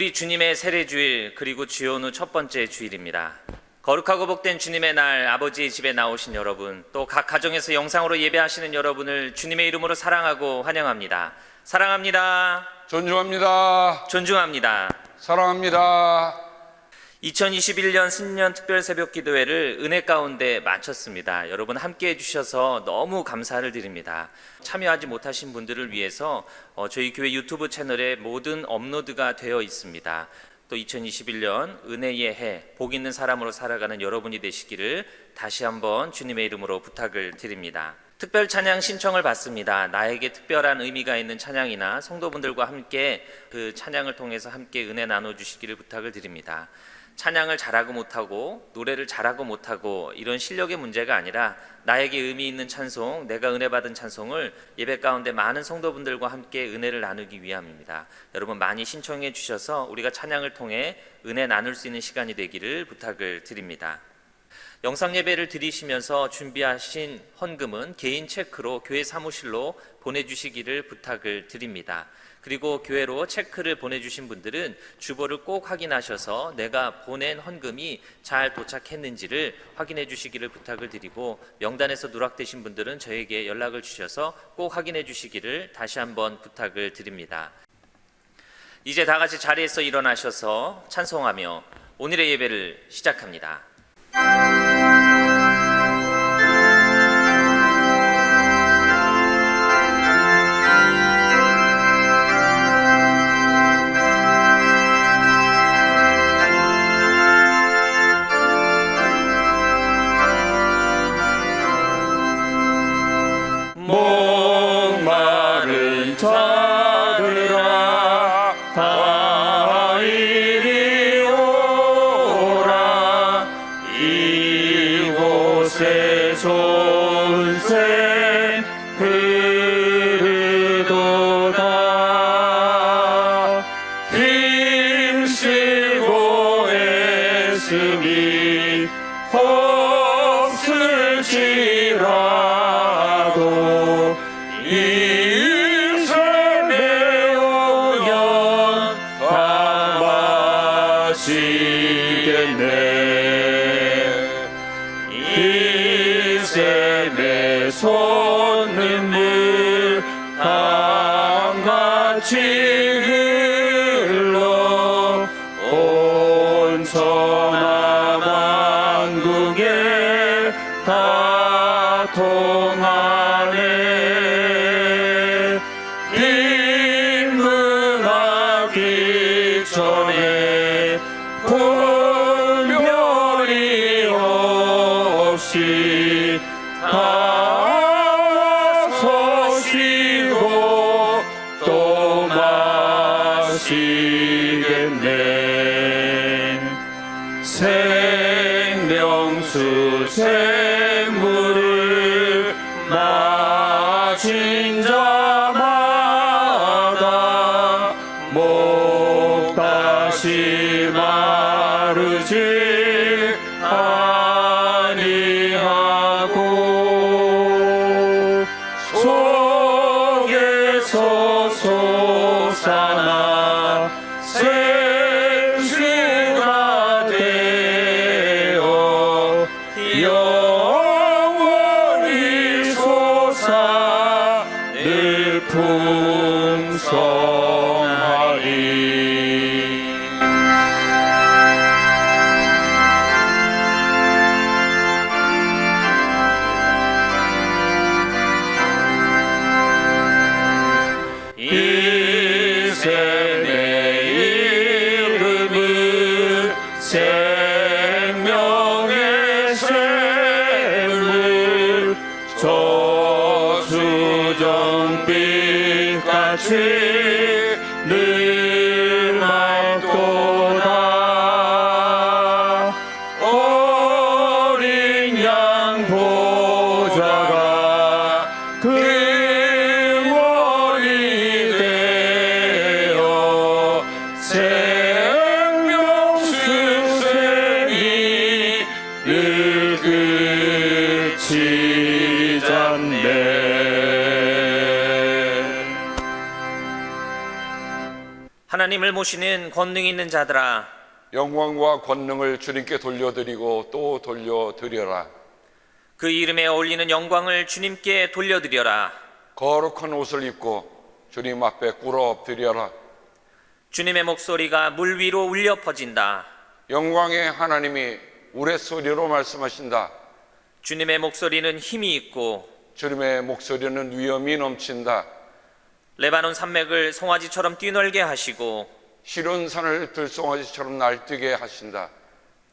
우리 주님의 세례주일 그리고 주요 후 첫 번째 주일입니다. 거룩하고 복된 주님의 날 아버지의 집에 나오신 여러분, 또 각 가정에서 영상으로 예배하시는 여러분을 주님의 이름으로 사랑하고 환영합니다. 사랑합니다. 존중합니다. 존중합니다. 사랑합니다. 2021년 신년 특별 새벽 기도회를 은혜 가운데 마쳤습니다. 여러분 함께 해주셔서 너무 감사를 드립니다. 참여하지 못하신 분들을 위해서 저희 교회 유튜브 채널에 모든 업로드가 되어 있습니다. 또 2021년 은혜의 해, 복 있는 사람으로 살아가는 여러분이 되시기를 다시 한번 주님의 이름으로 부탁을 드립니다. 특별 찬양 신청을 받습니다. 나에게 특별한 의미가 있는 찬양이나 성도분들과 함께 그 찬양을 통해서 함께 은혜 나눠주시기를 부탁을 드립니다. 찬양을 잘하고 못하고 노래를 잘하고 못하고 이런 실력의 문제가 아니라 나에게 의미 있는 찬송, 내가 은혜 받은 찬송을 예배 가운데 많은 성도분들과 함께 은혜를 나누기 위함입니다. 여러분 많이 신청해 주셔서 우리가 찬양을 통해 은혜 나눌 수 있는 시간이 되기를 부탁을 드립니다. 영상 예배를 드리시면서 준비하신 헌금은 개인 체크로 교회 사무실로 보내주시기를 부탁을 드립니다. 그리고 교회로 체크를 보내주신 분들은 주보를 꼭 확인하셔서 내가 보낸 헌금이 잘 도착했는지를 확인해 주시기를 부탁을 드리고, 명단에서 누락되신 분들은 저에게 연락을 주셔서 꼭 확인해 주시기를 다시 한번 부탁을 드립니다. 이제 다 같이 자리에서 일어나셔서 찬송하며 오늘의 예배를 시작합니다. 목마른 자들아 다 이리 오라. 이곳에 손샘 흐르도다. 힘쓰고 애쓰니 없을지라도 이 삶에 오면 다 마시겠네. 이 삶에 솟는물 강같이 흘러 온 천하 만국에 다 통하네. 빈문하기 전에 분별이 없이 다 서시고 또 마시겠네. 생명수 생물을 마신 자마다 목 다시 마르지 아니하고 속에서 솟아나 생수가 되어 영원히 솟아 늘 풍성하리. 이 셈의 이름은 생명의 샘물, 저수정빛같이 늘 맑도다. 어린 양 보좌가 근원이 되어 생명수 샘이 늘 그치지 않네. 하나님을 모시는 권능 있는 자들아, 영광과 권능을 주님께 돌려드리고 또 돌려드려라. 그 이름에 어울리는 영광을 주님께 돌려드려라. 거룩한 옷을 입고 주님 앞에 꿇어 엎드려라. 주님의 목소리가 물 위로 울려 퍼진다. 영광의 하나님이 우레소리로 말씀하신다. 주님의 목소리는 힘이 있고 주님의 목소리는 위엄이 넘친다. 레바논 산맥을 송아지처럼 뛰놀게 하시고 시론 산을 들송아지처럼 날뛰게 하신다.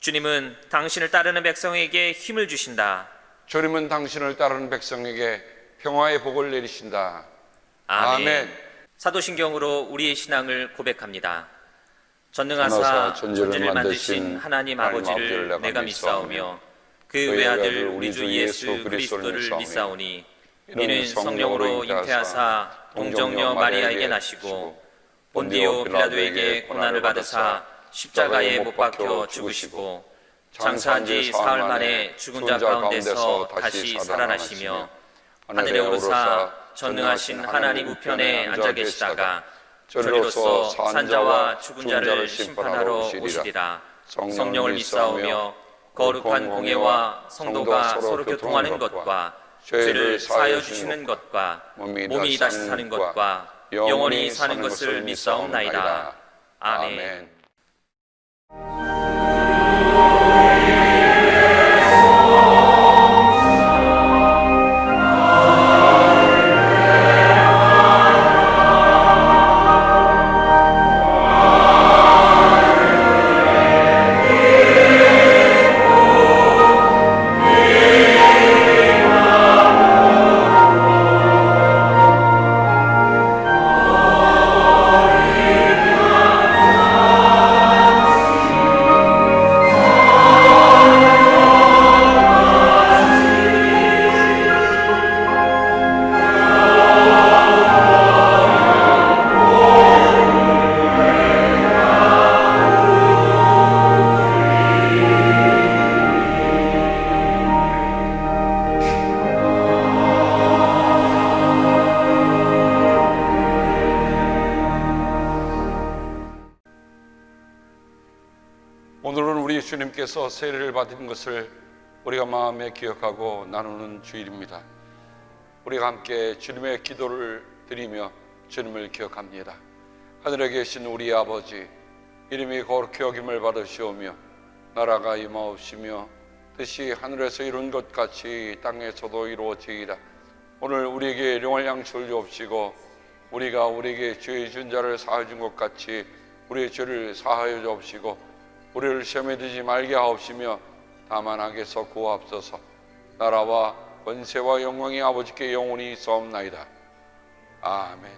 주님은 당신을 따르는 백성에게 힘을 주신다. 주님은 당신을 따르는 백성에게 평화의 복을 내리신다. 아멘. 사도신경으로 우리의 신앙을 고백합니다. 전능하사 전능하사 천지를 천지를 만드신 만드신 하나님 하나님 아버지를 아버지를 내가 믿사오며 그 외아들 우리 주 예수 그리스도를 믿사오니 이는 성령으로 잉태하사 동정녀 마리아에게 나시고 본디오 빌라도에게 고난을 받으사 십자가에 못 박혀 죽으시고 장사한 지 사흘 만에 죽은 자 가운데서 다시 살아나시며 하늘에 오르사 전능하신 하나님 우편에 앉아 계시다가 저리로서 산자와 죽은 자를 심판하러 오시리라. 성령을 믿사오며 거룩한 공예와 성도가 서로 교통하는 것과 죄를 사하여 주시는 것과 몸이 다시 사는 것과 영원히 사는 것을 믿사옵나이다. 아멘. 오늘은 우리 주님께서 세례를 받은 것을 우리가 마음에 기억하고 나누는 주일입니다. 우리가 함께 주님의 기도를 드리며 주님을 기억합니다. 하늘에 계신 우리 아버지, 이름이 거룩히 여김을 받으시오며 나라가 임하옵시며 뜻이 하늘에서 이룬 것 같이 땅에서도 이루어지이다. 오늘 우리에게 일용할 양식을 주옵시고 우리가 우리에게 죄 준 자를 사하여 준 것 같이 우리의 죄를 사하여 주옵시고 우리를 시험에 들지 말게 하옵시며 다만 악에서 구하옵소서. 나라와 권세와 영광이 아버지께 영원히 있사옵나이다. 아멘.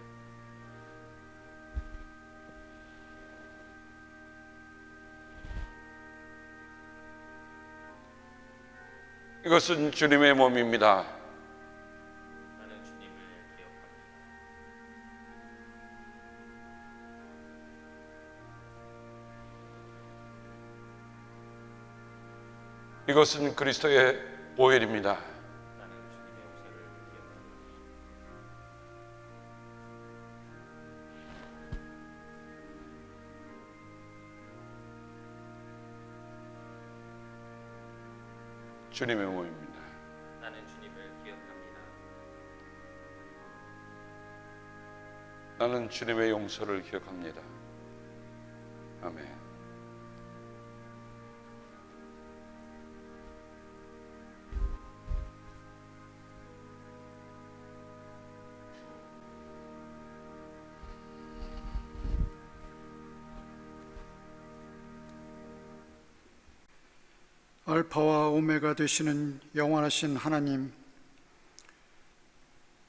이것은 주님의 몸입니다. 나는 주님을 기억합니다. 이것은 그리스도의 보혈입니다. 나는 주님의 용서를 기억합니다. 주님의 몸입니다. 나는 주님을 기억합니다. 나는 주님의 용서를 기억합니다. 아멘. 알파와 오메가 되시는 영원하신 하나님,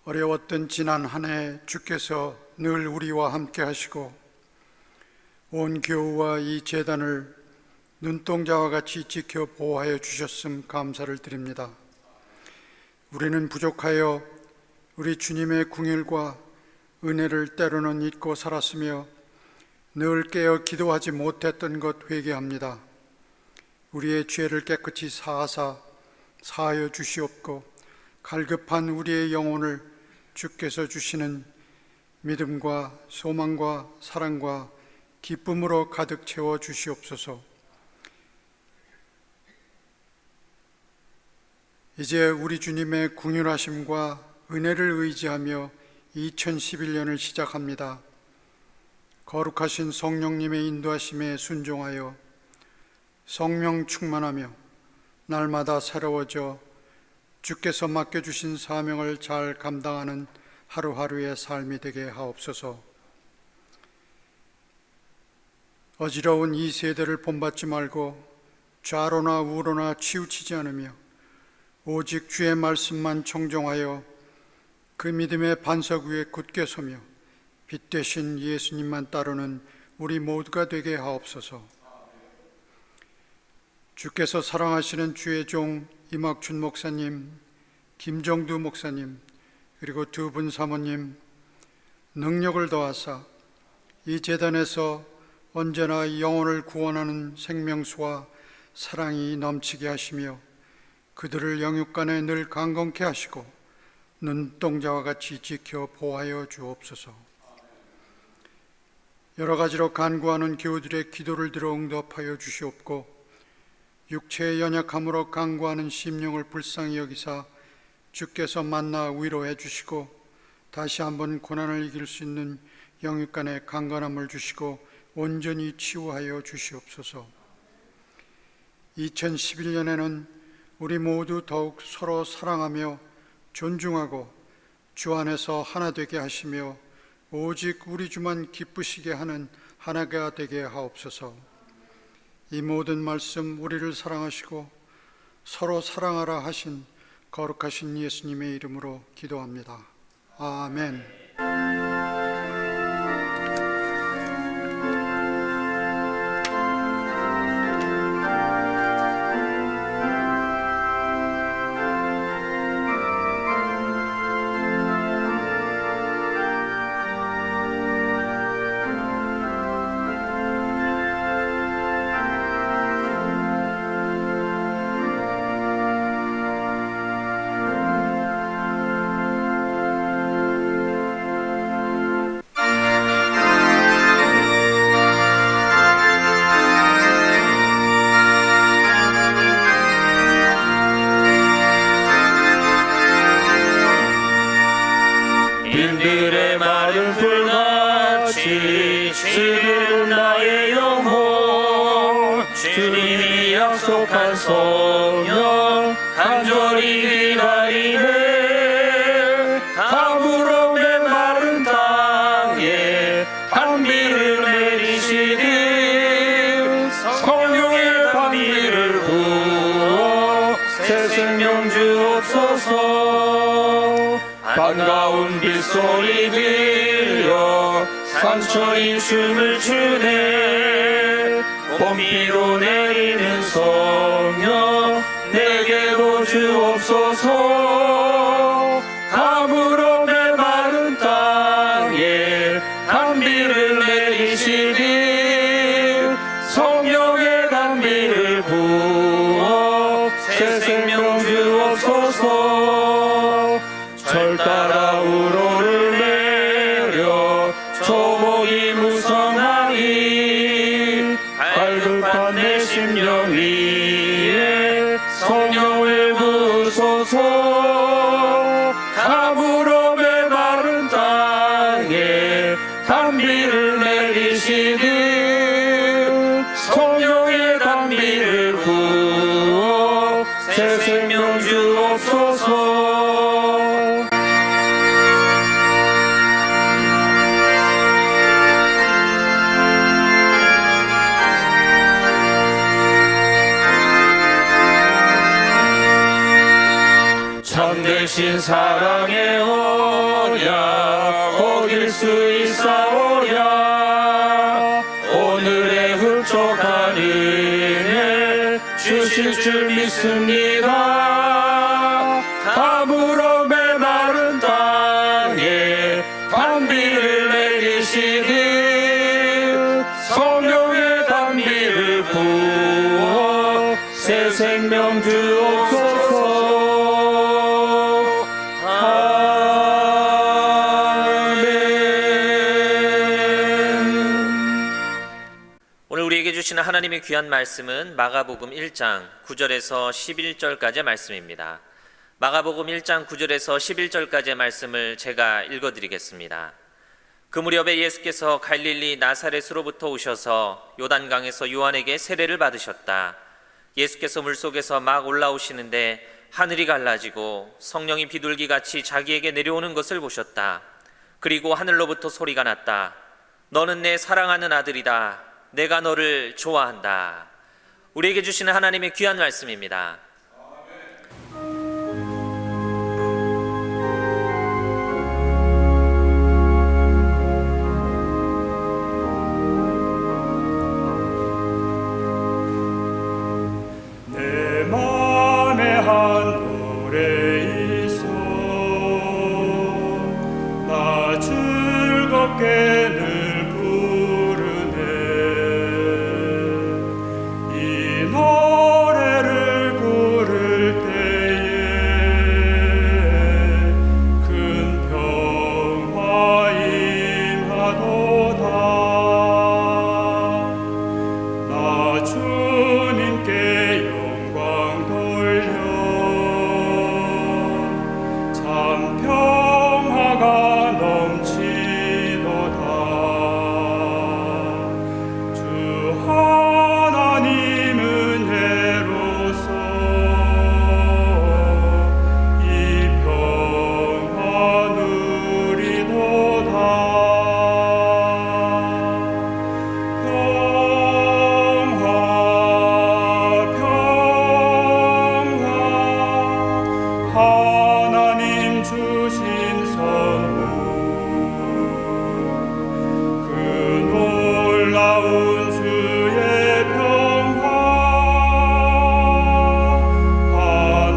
어려웠던 지난 한 해 주께서 늘 우리와 함께 하시고 온 교우와 이 제단을 눈동자와 같이 지켜 보호하여 주셨음 감사를 드립니다. 우리는 부족하여 우리 주님의 궁율과 은혜를 때로는 잊고 살았으며 늘 깨어 기도하지 못했던 것 회개합니다. 우리의 죄를 깨끗이 사하여 주시옵고 갈급한 우리의 영혼을 주께서 주시는 믿음과 소망과 사랑과 기쁨으로 가득 채워 주시옵소서. 이제 우리 주님의 긍휼하심과 은혜를 의지하며 2011년을 시작합니다. 거룩하신 성령님의 인도하심에 순종하여 성령 충만하며 날마다 새로워져 주께서 맡겨주신 사명을 잘 감당하는 하루하루의 삶이 되게 하옵소서. 어지러운 이 세대를 본받지 말고 좌로나 우로나 치우치지 않으며 오직 주의 말씀만 청종하여 그 믿음의 반석 위에 굳게 서며 빛 되신 예수님만 따르는 우리 모두가 되게 하옵소서. 주께서 사랑하시는 주의 종 이막춘 목사님, 김정두 목사님, 그리고 두 분 사모님 능력을 더하사 이 제단에서 언제나 영혼을 구원하는 생명수와 사랑이 넘치게 하시며 그들을 영육간에 늘 강건케 하시고 눈동자와 같이 지켜 보호하여 주옵소서. 여러 가지로 간구하는 교우들의 기도를 들어 응답하여 주시옵고 육체의 연약함으로 간구하는 심령을 불쌍히 여기사 주께서 만나 위로해 주시고 다시 한번 고난을 이길 수 있는 영육간의 강건함을 주시고 온전히 치유하여 주시옵소서. 2011년에는 우리 모두 더욱 서로 사랑하며 존중하고 주 안에서 하나 되게 하시며 오직 우리 주만 기쁘시게 하는 하나가 되게 하옵소서. 이 모든 말씀 우리를 사랑하시고 서로 사랑하라 하신 거룩하신 예수님의 이름으로 기도합니다. 아멘. 인들의 마른 불같이 시리는 나의 영혼 주님이 약속한 성령 간절히 기다리네. 가물어 메마른 땅에 단비를 내리시니 성령의 단비를 부어 새 생명 주옵소서. 반가운 빗소리 들려 산천이 춤을 추네. 봄비로 내리는 성령 내게로 주옵소서. 가물어 메마른 땅에 단비를 내리시니 성령의 단비를 부어 새 생명 주옵소서. 절 따라 우로를 내려 초목이 무성하니 갈급한 내 심령 위에 성령을 부으소서. 가물어 메마른 땅에 단비를 내리시니 성령의 단비를 부어 새 생명 주옵소서. 참되신 사랑의 언약 어길 수 있사오랴. 오늘의 흡족한 은혜 주실 줄 믿습니다. 가물어 메마른 땅에 단비를 내리시니 성령의 단비를 부어 새 생명 주옵소서. 아멘. 주시는 하나님의 귀한 말씀은 마가복음 1장 9절에서 11절까지의 말씀입니다. 마가복음 1장 9절에서 11절까지의 말씀을 제가 읽어드리겠습니다. 그 무렵에 예수께서 갈릴리 나사렛으로부터 오셔서 요단강에서 요한에게 세례를 받으셨다. 예수께서 물속에서 막 올라오시는데 하늘이 갈라지고 성령이 비둘기같이 자기에게 내려오는 것을 보셨다. 그리고 하늘로부터 소리가 났다. 너는 내 사랑하는 아들이다. 내가 너를 좋아한다. 우리에게 주시는 하나님의 귀한 말씀입니다. 내 맘에 한 노래 있어 나 즐겁게 늘 부르네. 이 노래를 부를 때에 큰 평화 임하도다. 나 주님께 영광 돌려 참 평화가 넘치도다. 주 하나님 은혜로서 이 평화 누리도다. 평화 평화 하나님 주신 선물 그 놀라운 주의 평화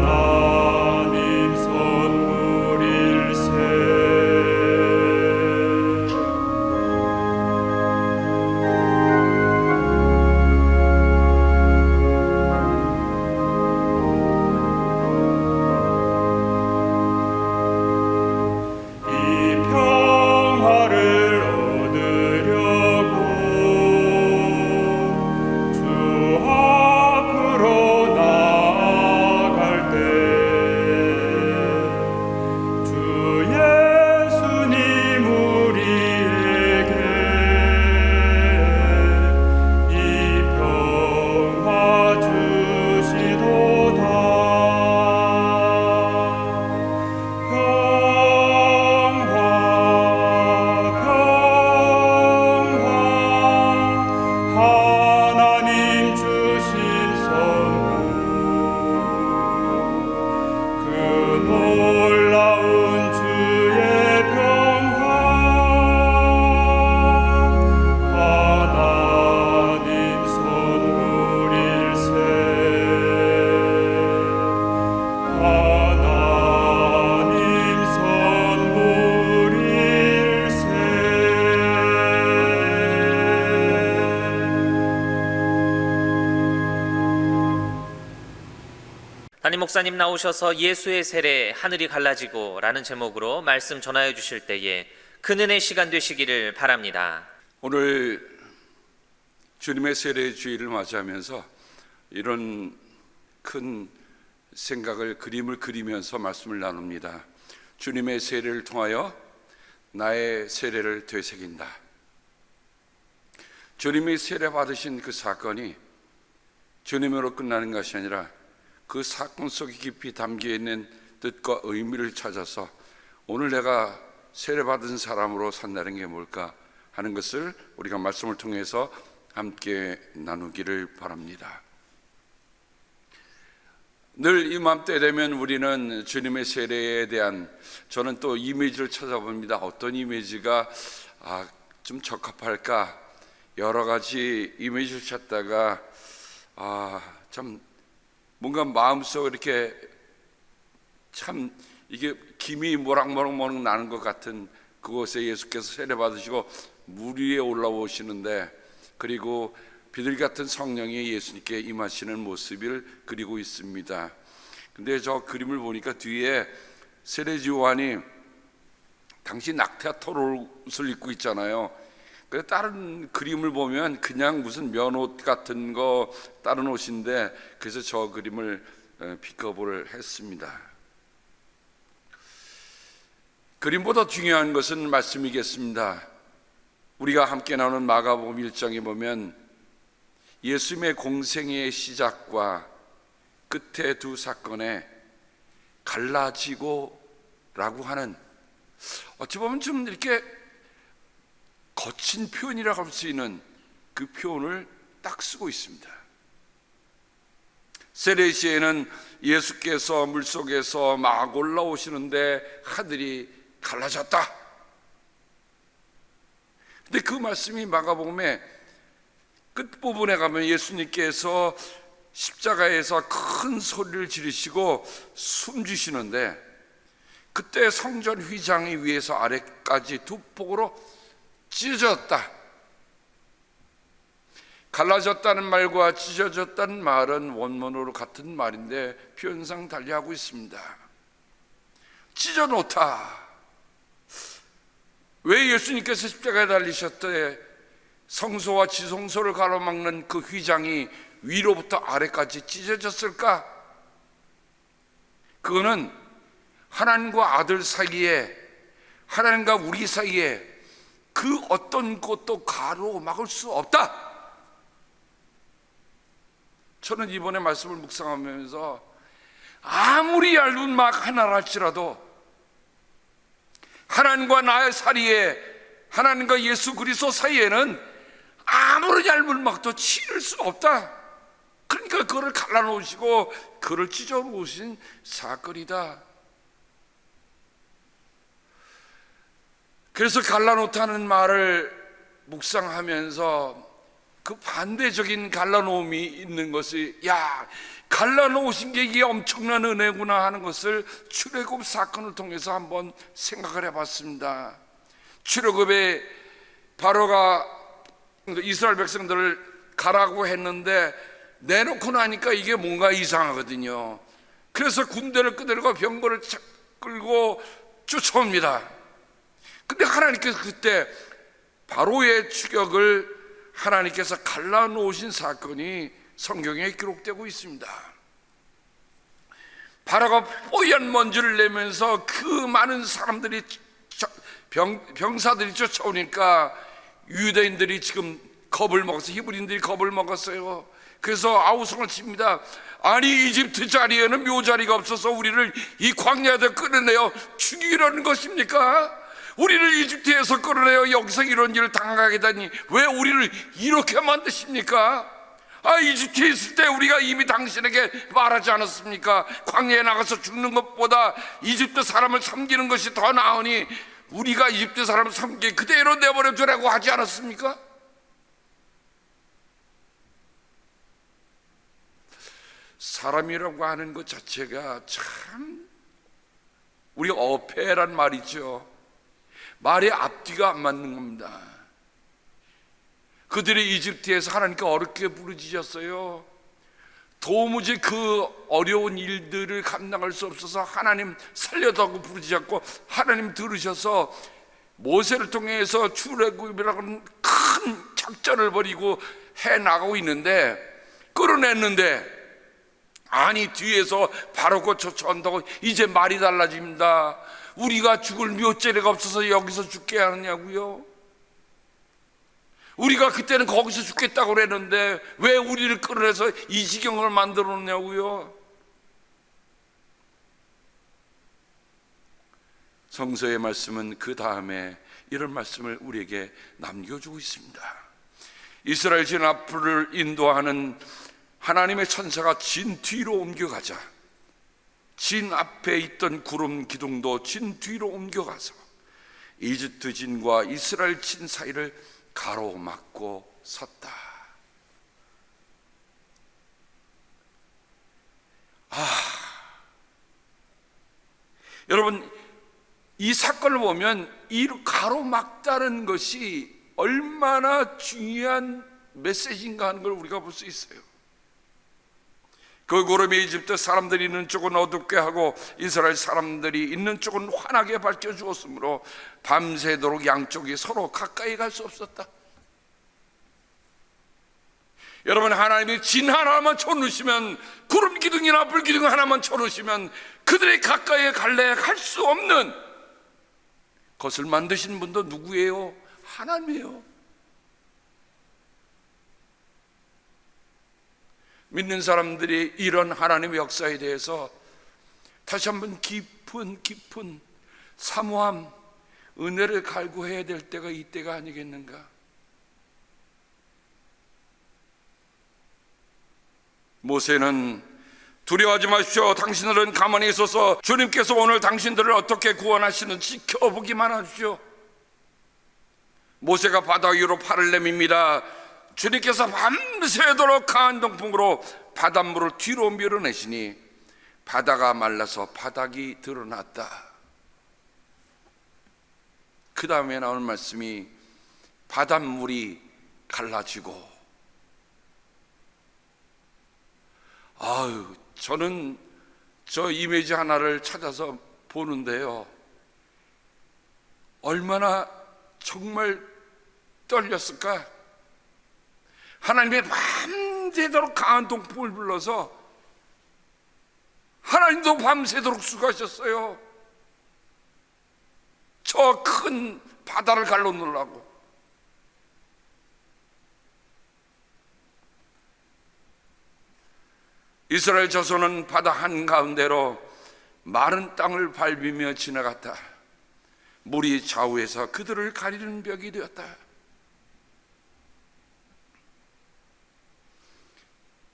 하나님 선물일세. 이 평화를 얻으려고 주 앞으로 나아갈 때 주 예수님 우리에게 이 평화 주시도다. 평화 평화 하나님 주신 선물 그 놀라운 주의 평화 하나님 선물일세. 하나님 선물일세. 담임 목사님 나오셔서 예수의 세례 하늘이 갈라지고 라는 제목으로 말씀 전하여 주실 때에 큰 은혜 시간 되시기를 바랍니다. 오늘 주님의 세례 주일을 맞이하면서 이런 큰 생각을 그림을 그리면서 말씀을 나눕니다. 주님의 세례를 통하여 나의 세례를 되새긴다. 주님이 세례 받으신 그 사건이 주님으로 끝나는 것이 아니라 그 사건 속에 깊이 담겨 있는 뜻과 의미를 찾아서 오늘 내가 세례 받은 사람으로 산다는 게 뭘까 하는 것을 우리가 말씀을 통해서 함께 나누기를 바랍니다. 늘 이맘때 되면 우리는 주님의 세례에 대한 저는 또 이미지를 찾아봅니다. 어떤 이미지가 좀 적합할까 여러 가지 이미지를 찾다가 참 뭔가 마음속에 이렇게 참 이게 김이 모락모락 나는 것 같은 그곳에 예수께서 세례 받으시고 물 위에 올라오시는데 그리고 비둘기 같은 성령이 예수님께 임하시는 모습을 그리고 있습니다. 근데 저 그림을 보니까 뒤에 세례지 요한이 당시 낙타 털옷을 입고 있잖아요. 그래서 다른 그림을 보면 그냥 무슨 면옷 같은 거 다른 옷인데, 그래서 저 그림을 픽업을 했습니다. 그림보다 중요한 것은 말씀이겠습니다. 우리가 함께 나오는 마가복음 1장에 보면 예수님의 공생의 시작과 끝의 두 사건에 갈라지고라고 하는, 어찌 보면 좀 이렇게 거친 표현이라고 할 수 있는 그 표현을 딱 쓰고 있습니다. 세례시에는 예수께서 물속에서 막 올라오시는데 하늘이 갈라졌다. 근데 그 말씀이 마가복음의 끝부분에 가면 예수님께서 십자가에서 큰 소리를 지르시고 숨지시는데, 그때 성전 휘장이 위에서 아래까지 두 폭으로 찢어졌다. 갈라졌다는 말과 찢어졌다는 말은 원문으로 같은 말인데 표현상 달리하고 있습니다. 찢어 놓다. 왜 예수님께서 십자가에 달리셨대 성소와 지성소를 가로막는 그 휘장이 위로부터 아래까지 찢어졌을까? 그거는 하나님과 아들 사이에, 하나님과 우리 사이에 그 어떤 것도 가로막을 수 없다. 저는 이번에 말씀을 묵상하면서 아무리 얇은 막 하나랄지라도 하나님과 나의 사이에, 하나님과 예수 그리스도 사이에는 아무리 얇은 막도 치를 수 없다. 그러니까 그를 갈라놓으시고 그를 찢어놓으신 사건이다. 그래서 갈라놓다는 말을 묵상하면서 그 반대적인 갈라놓음이 있는 것이, 야, 갈라놓으신 게 이게 엄청난 은혜구나 하는 것을 출애굽 사건을 통해서 한번 생각을 해봤습니다. 출애굽에 바로가 이스라엘 백성들을 가라고 했는데 내놓고 나니까 이게 뭔가 이상하거든요. 그래서 군대를 끄들고 병거를 끌고 쫓아옵니다. 근데 하나님께서 그때 바로의 추격을 하나님께서 갈라놓으신 사건이 성경에 기록되고 있습니다. 바로가 뽀얀 먼지를 내면서 그 많은 사람들이 병사들이 쫓아오니까 유대인들이 지금 겁을 먹었어요. 히브리인들이 겁을 먹었어요. 그래서 아우성을 칩니다. 아니, 이집트 자리에는 묘자리가 없어서 우리를 이 광야에서 끌어내어 죽이려는 것입니까? 우리를 이집트에서 끌어내어 여기서 이런 일을 당하게 되니 왜 우리를 이렇게 만드십니까? 아, 이집트에 있을 때 우리가 이미 당신에게 말하지 않았습니까? 광야에 나가서 죽는 것보다 이집트 사람을 섬기는 것이 더 나으니 우리가 이집트 사람을 섬기게 그대로 내버려 두라고 하지 않았습니까? 사람이라고 하는 것 자체가 참, 우리가 어폐란 말이죠. 말의 앞뒤가 안 맞는 겁니다. 그들이 이집트에서 하나님께 어렵게 부르짖었어요. 도무지 그 어려운 일들을 감당할 수 없어서 하나님 살려달라고 부르짖었고 하나님 들으셔서 모세를 통해서 출애굽이라는 큰 작전을 벌이고 해나가고 있는데, 끌어냈는데, 아니 뒤에서 바로가 쫓아온다고 이제 말이 달라집니다. 우리가 죽을 묘자리가 없어서 여기서 죽게 하느냐고요? 우리가 그때는 거기서 죽겠다고 그랬는데 왜 우리를 끌어내서 이 지경을 만들어 놓냐고요? 성서의 말씀은 그 다음에 이런 말씀을 우리에게 남겨주고 있습니다. 이스라엘 진 앞을 인도하는 하나님의 천사가 진 뒤로 옮겨가자 진 앞에 있던 구름 기둥도 진 뒤로 옮겨가서 이집트 진과 이스라엘 진 사이를 가로막고 섰다. 여러분, 이 사건을 보면 이 가로막다는 것이 얼마나 중요한 메시지인가 하는 걸 우리가 볼 수 있어요. 그 구름이 이집트 사람들이 있는 쪽은 어둡게 하고 이스라엘 사람들이 있는 쪽은 환하게 밝혀주었으므로 밤새도록 양쪽이 서로 가까이 갈 수 없었다. 여러분, 하나님이 진 하나만 쳐놓으시면, 구름 기둥이나 불 기둥 하나만 쳐놓으시면 그들이 가까이에 갈래 갈 수 없는 것을 만드신 분도 누구예요? 하나님이에요. 믿는 사람들이 이런 하나님의 역사에 대해서 다시 한번 깊은 사모함, 은혜를 갈구해야 될 때가 이때가 아니겠는가? 모세는 두려워하지 마십시오. 당신들은 가만히 있어서 주님께서 오늘 당신들을 어떻게 구원하시는지 지켜보기만 하십시오. 모세가 바다 위로 팔을 내밉니다. 주님께서 밤새도록 강한 동풍으로 바닷물을 뒤로 밀어내시니 바다가 말라서 바닥이 드러났다. 그 다음에 나오는 말씀이 바닷물이 갈라지고, 저는 저 이미지 하나를 찾아서 보는데요, 얼마나 정말 떨렸을까? 하나님의 밤새도록 강한 동풍을 불러서 하나님도 밤새도록 수고하셨어요. 저 큰 바다를 갈라놓으려고. 이스라엘 자손은 바다 한가운데로 마른 땅을 밟으며 지나갔다. 물이 좌우에서 그들을 가리는 벽이 되었다.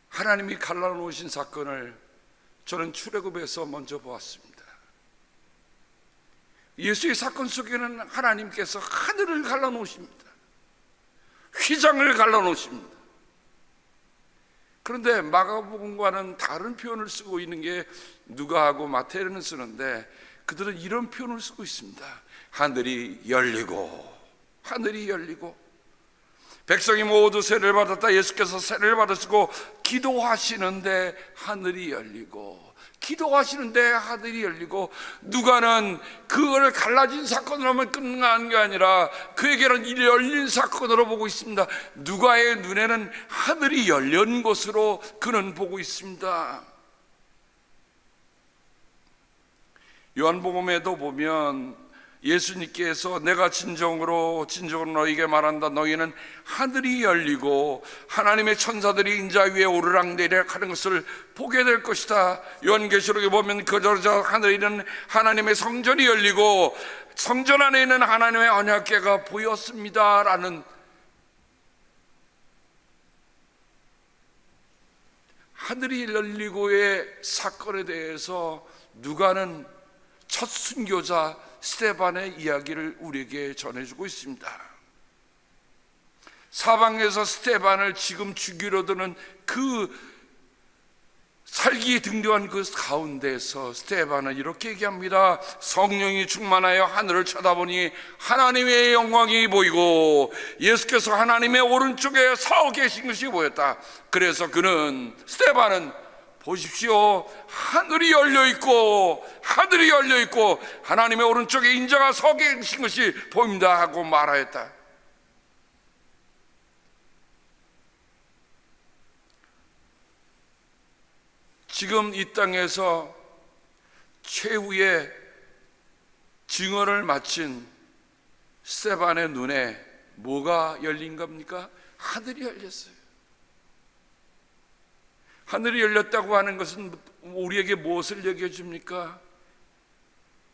하나님이 갈라놓으신 사건을 저는 출애굽에서 먼저 보았습니다. 예수의 사건 속에는 하나님께서 하늘을 갈라놓으십니다. 휘장을 갈라놓으십니다. 그런데 마가복음과는 다른 표현을 쓰고 있는 게 누가하고 마태는 쓰는데, 그들은 이런 표현을 쓰고 있습니다. 하늘이 열리고, 하늘이 열리고. 백성이 모두 세례를 받았다. 예수께서 세례를 받으시고 기도하시는데 하늘이 열리고, 기도하시는데 하늘이 열리고. 누가는 그걸 갈라진 사건으로만 끝난 게 아니라 그에게는 이 열린 사건으로 보고 있습니다. 누가의 눈에는 하늘이 열린 것으로 그는 보고 있습니다. 요한복음에도 보면 예수님께서 내가 진정으로 너희에게 말한다. 너희는 하늘이 열리고 하나님의 천사들이 인자 위에 오르락내리락 하는 것을 보게 될 것이다. 요한계시록에 보면 그저 하늘에 있는 하나님의 성전이 열리고 성전 안에 있는 하나님의 언약궤가 보였습니다 라는, 하늘이 열리고의 사건에 대해서 누가는 첫 순교자 스데반의 이야기를 우리에게 전해주고 있습니다. 사방에서 스데반을 지금 죽이려 드는 그 살기 등등한 그 가운데서 스데반은 이렇게 얘기합니다. 성령이 충만하여 하늘을 쳐다보니 하나님의 영광이 보이고 예수께서 하나님의 오른쪽에 서 계신 것이 보였다. 그래서 스데반은 보십시오, 하늘이 열려있고 하나님의 오른쪽에 인자가 서 계신 것이 보입니다 하고 말하였다. 지금 이 땅에서 최후의 증언을 마친 스데반의 눈에 뭐가 열린 겁니까? 하늘이 열렸어요. 하늘이 열렸다고 하는 것은 우리에게 무엇을 얘기해 줍니까?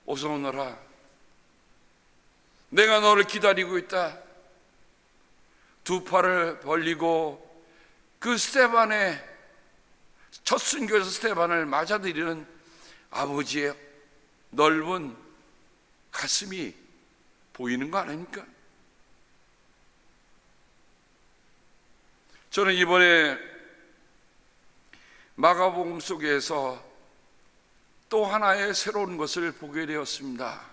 어서 오너라, 내가 너를 기다리고 있다. 두 팔을 벌리고 그 스데반의 첫 순교에서 스데반을 맞아들이는 아버지의 넓은 가슴이 보이는 거 아닙니까? 저는 이번에 마가복음 속에서 또 하나의 새로운 것을 보게 되었습니다.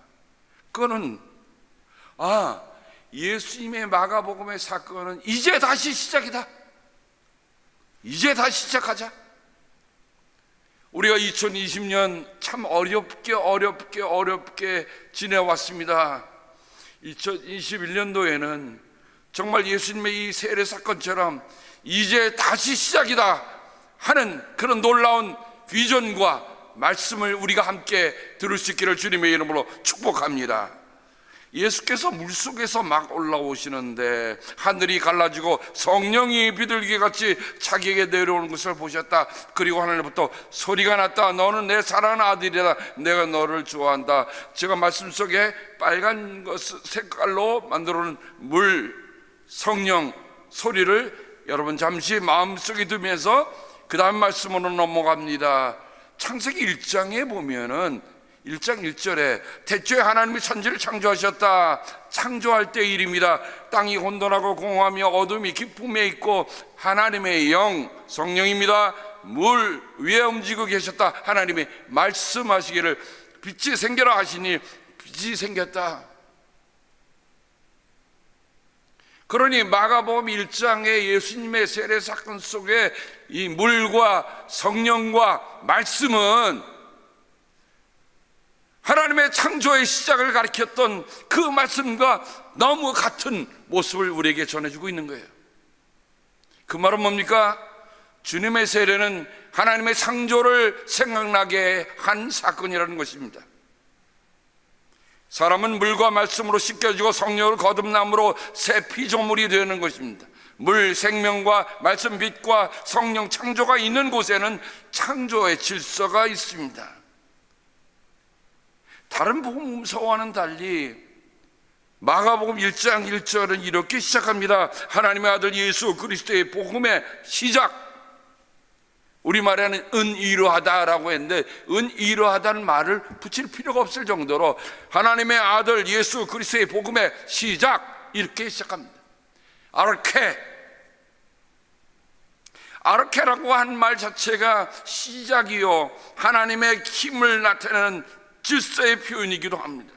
그거는 예수님의 마가복음의 사건은 이제 다시 시작이다. 이제 다시 시작하자. 우리가 2020년 참 어렵게 지내왔습니다. 2021년도에는 정말 예수님의 이 세례 사건처럼 이제 다시 시작이다 하는 그런 놀라운 비전과 말씀을 우리가 함께 들을 수 있기를 주님의 이름으로 축복합니다. 예수께서 물속에서 막 올라오시는데 하늘이 갈라지고 성령이 비둘기같이 자기에게 내려오는 것을 보셨다. 그리고 하늘로부터 소리가 났다. 너는 내 사랑하는 아들이다. 내가 너를 좋아한다. 제가 말씀 속에 빨간 것 색깔로 만들어 놓은 물, 성령 소리를 여러분 잠시 마음속에 두면서 그 다음 말씀으로 넘어갑니다. 창세기 1장에 보면은 1장 1절에 태초에 하나님이 천지를 창조하셨다. 창조할 때의 일입니다. 땅이 혼돈하고 공허하며 어둠이 깊음에 있고 하나님의 영, 성령입니다. 물 위에 움직이고 계셨다. 하나님이 말씀하시기를 빛이 생겨라 하시니 빛이 생겼다. 그러니 마가복음 1장의 예수님의 세례 사건 속에 이 물과 성령과 말씀은 하나님의 창조의 시작을 가리켰던 그 말씀과 너무 같은 모습을 우리에게 전해주고 있는 거예요. 그 말은 뭡니까? 주님의 세례는 하나님의 창조를 생각나게 한 사건이라는 것입니다. 사람은 물과 말씀으로 씻겨지고 성령을 거듭남으로 새 피조물이 되는 것입니다. 물, 생명과 말씀, 빛과 성령 창조가 있는 곳에는 창조의 질서가 있습니다. 다른 복음서와는 달리 마가복음 1장 1절은 이렇게 시작합니다. 하나님의 아들 예수 그리스도의 복음의 시작. 우리말에는 은이러하다라고 했는데 은이러하다는 말을 붙일 필요가 없을 정도로 하나님의 아들 예수 그리스도의 복음의 시작 이렇게 시작합니다. 아르케라고 한 말 자체가 시작이요 하나님의 힘을 나타내는 질서의 표현이기도 합니다.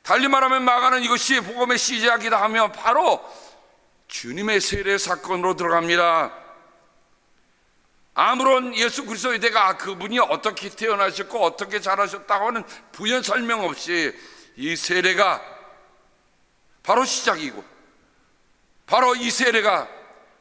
달리 말하면 마가는 이것이 복음의 시작이다 하며 바로 주님의 세례 사건으로 들어갑니다. 아무런 예수 그리스도의 대가 그분이 어떻게 태어나셨고 어떻게 자라셨다고 하는 부연 설명 없이 이 세례가 바로 시작이고 바로 이 세례가